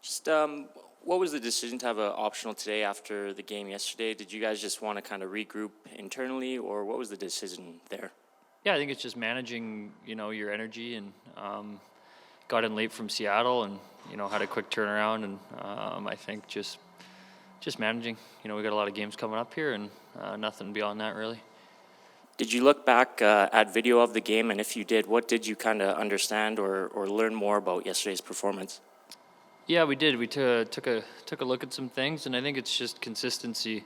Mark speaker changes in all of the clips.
Speaker 1: Just what was the decision to have an optional today after the game yesterday? Did you guys just want to kind of regroup internally, or what was the decision there?
Speaker 2: Yeah, I think it's just managing, your energy, and got in late from Seattle, and had a quick turnaround, and I think just managing. We got a lot of games coming up here, and nothing beyond that really.
Speaker 1: Did you look back at video of the game, and if you did, what did you kind of understand or learn more about yesterday's performance?
Speaker 2: Yeah, we did. We took a look at some things, and I think it's just consistency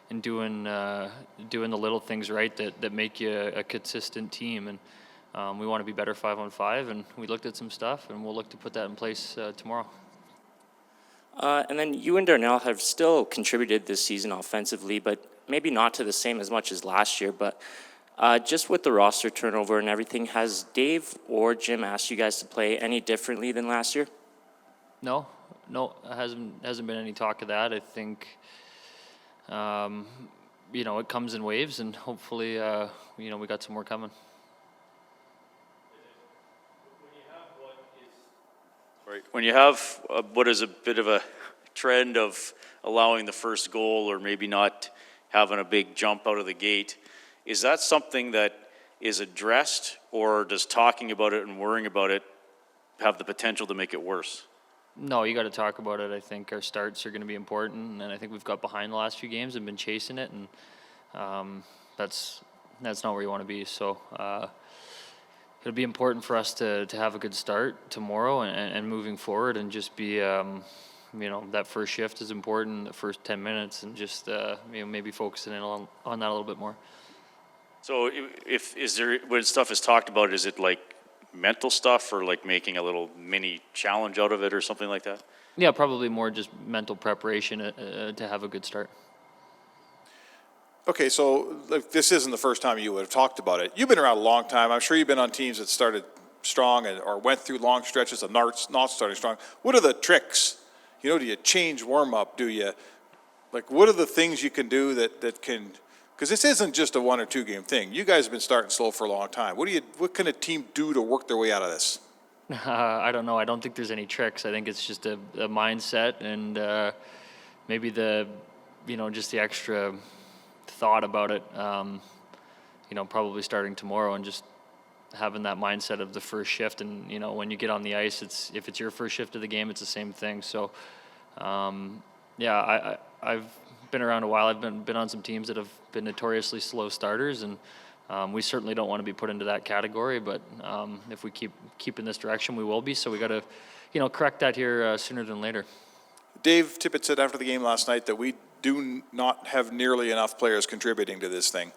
Speaker 2: in doing the little things right that make you a consistent team. And we want to be better 5-on-5, and we looked at some stuff, and we'll look to put that in place tomorrow.
Speaker 1: And then you and Darnell have still contributed this season offensively, but maybe not to the same as much as last year. But just with the roster turnover and everything, has Dave or Jim asked you guys to play any differently than last year?
Speaker 2: No, it hasn't been any talk of that. I think, it comes in waves, and hopefully, we got some more coming.
Speaker 3: When you have what is a bit of a trend of allowing the first goal or maybe not having a big jump out of the gate, is that something that is addressed, or does talking about it and worrying about it have the potential to make it worse?
Speaker 2: No, you got to talk about it. I think our starts are going to be important, and I think we've got behind the last few games and been chasing it, and that's not where you want to be. So it'll be important for us to have a good start tomorrow and moving forward, and just be that first shift is important, the first 10 minutes, and just maybe focusing in on that a little bit more.
Speaker 3: So when stuff is talked about, is it like mental stuff, or like making a little mini challenge out of it or something like that?
Speaker 2: Yeah, probably more just mental preparation to have a good start.
Speaker 4: Okay, so this isn't the first time you would have talked about it. You've been around a long time. I'm sure you've been on teams that started strong or went through long stretches of not starting strong. What are the tricks? Do you change warm-up? What are the things you can do that can, because this isn't just a 1 or 2 game thing. You guys have been starting slow for a long time. What can a team do to work their way out of this?
Speaker 2: I don't know. I don't think there's any tricks. I think it's just a mindset, and maybe just the extra thought about it. Probably starting tomorrow and just having that mindset of the first shift. And when you get on the ice, if it's your first shift of the game, it's the same thing. So, I've been around a while. I've been on some teams that have been notoriously slow starters, and we certainly don't want to be put into that category. But if we keep in this direction, we will be. So we got to, correct that here sooner than later.
Speaker 4: Dave Tippett said after the game last night that we do not have nearly enough players contributing to this thing.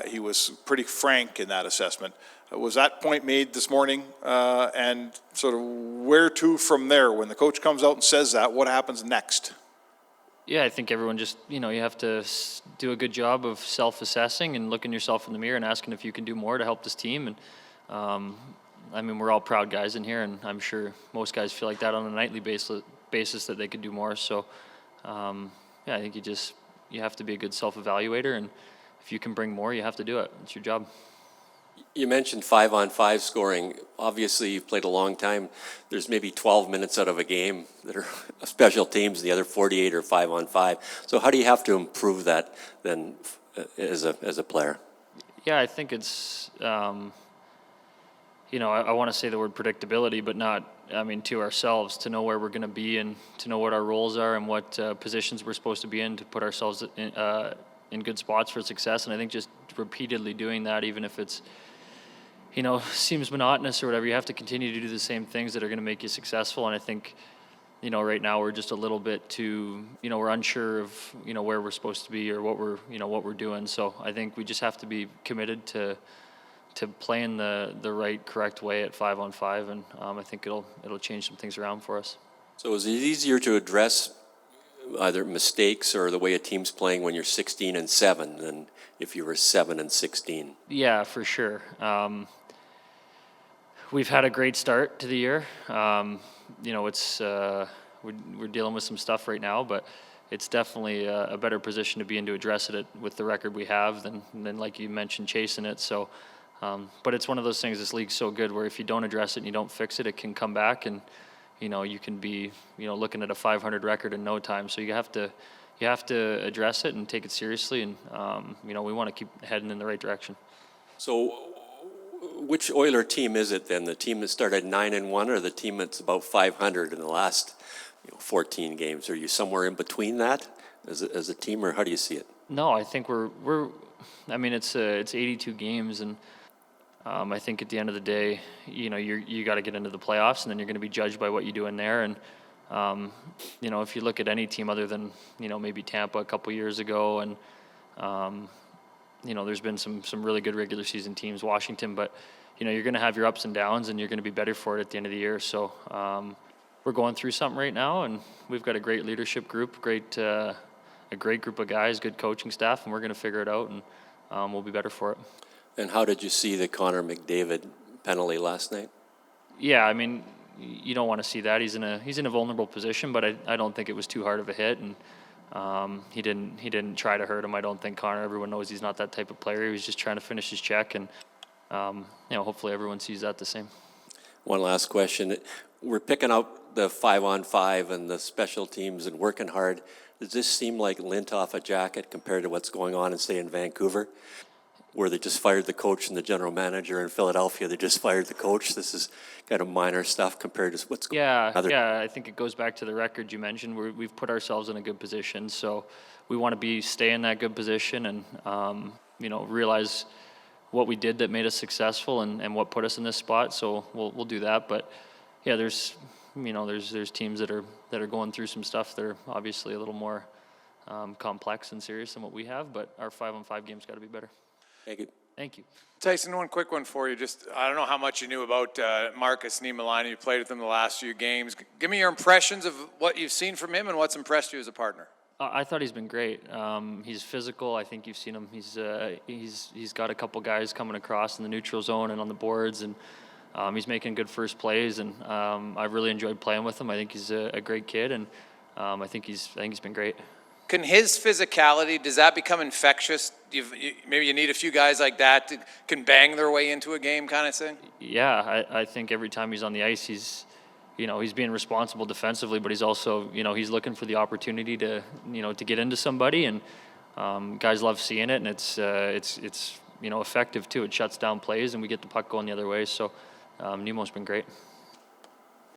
Speaker 4: He was pretty frank in that assessment. Was that point made this morning? And sort of where to from there? When the coach comes out and says that, what happens next?
Speaker 2: Yeah, I think everyone just, you have to do a good job of self-assessing and looking yourself in the mirror and asking if you can do more to help this team. And we're all proud guys in here, and I'm sure most guys feel like that on a nightly basis that they could do more. So, I think you have to be a good self-evaluator, and if you can bring more, you have to do it. It's your job.
Speaker 5: You mentioned 5-on-5 scoring. Obviously, you've played a long time. There's maybe 12 minutes out of a game that are special teams, and the other 48 are 5-on-5. So how do you have to improve that then as a player?
Speaker 2: Yeah, I think it's, I want to say the word predictability, but not, to ourselves, to know where we're going to be and to know what our roles are and what positions we're supposed to be in to put ourselves in good spots for success. And I think just repeatedly doing that, even if it's, seems monotonous or whatever, you have to continue to do the same things that are going to make you successful. And I think, right now we're just a little bit too, we're unsure of, where we're supposed to be or what we're doing. So I think we just have to be committed to playing the right, correct way at 5-on-5, and I think it'll change some things around for us.
Speaker 5: So is it easier to address either mistakes or the way a team's playing when you're 16-7 than if you were 7-16?
Speaker 2: Yeah, for sure. We've had a great start to the year. It's we're dealing with some stuff right now, but it's definitely a better position to be in to address it with the record we have than like you mentioned, chasing it. So, but it's one of those things. This league's so good where if you don't address it and you don't fix it, it can come back and you can be, looking at a 500 record in no time. So you have to address it and take it seriously, and we want to keep heading in the right direction.
Speaker 5: So which Oiler team is it then? The team that started 9-1 or the team that's about 500 in the last 14 games? Are you somewhere in between that as a team, or how do you see it?
Speaker 2: No, I think it's 82 games, and I think at the end of the day, you got to get into the playoffs, and then you're going to be judged by what you do in there. And if you look at any team other than maybe Tampa a couple years ago, and there's been some really good regular season teams, Washington, but you're going to have your ups and downs, and you're going to be better for it at the end of the year. So we're going through something right now, and we've got a great leadership group, a great group of guys, good coaching staff, and we're going to figure it out, and we'll be better for it.
Speaker 5: And how did you see the Connor McDavid penalty last night?
Speaker 2: Yeah, I mean, you don't want to see that. He's in a vulnerable position, but I don't think it was too hard of a hit, and he didn't try to hurt him. I don't think Connor. Everyone knows he's not that type of player. He was just trying to finish his check, and hopefully everyone sees that the same.
Speaker 5: One last question. We're picking up the 5-on-5 and the special teams and working hard. Does this seem like lint off a jacket compared to what's going on, say, in Vancouver, where they just fired the coach and the general manager? In Philadelphia, they just fired the coach. This is kind of minor stuff compared to what's going on.
Speaker 2: Yeah, I think it goes back to the record you mentioned. We've put ourselves in a good position, so we want to stay in that good position and realize what we did that made us successful and what put us in this spot. So we'll do that. But yeah, there's teams that are going through some stuff that are obviously a little more complex and serious than what we have. But our 5-on-5 game's got to be better.
Speaker 5: Thank you.
Speaker 2: Thank you.
Speaker 6: Tyson, one quick one for you. Just, I don't know how much you knew about Marcus Niemelainen. You played with him the last few games. Give me your impressions of what you've seen from him and what's impressed you as a partner.
Speaker 2: I thought he's been great. He's physical. I think you've seen him. He's got a couple guys coming across in the neutral zone and on the boards, and he's making good first plays. And I've really enjoyed playing with him. I think he's a great kid, and I think he's been great.
Speaker 6: Can his physicality, does that become infectious? Maybe you need a few guys like that that can bang their way into a game kind of thing?
Speaker 2: Yeah, I think every time he's on the ice, he's being responsible defensively, but he's also, he's looking for the opportunity to get into somebody, and guys love seeing it, and it's effective too. It shuts down plays, and we get the puck going the other way. So Nemo's been great.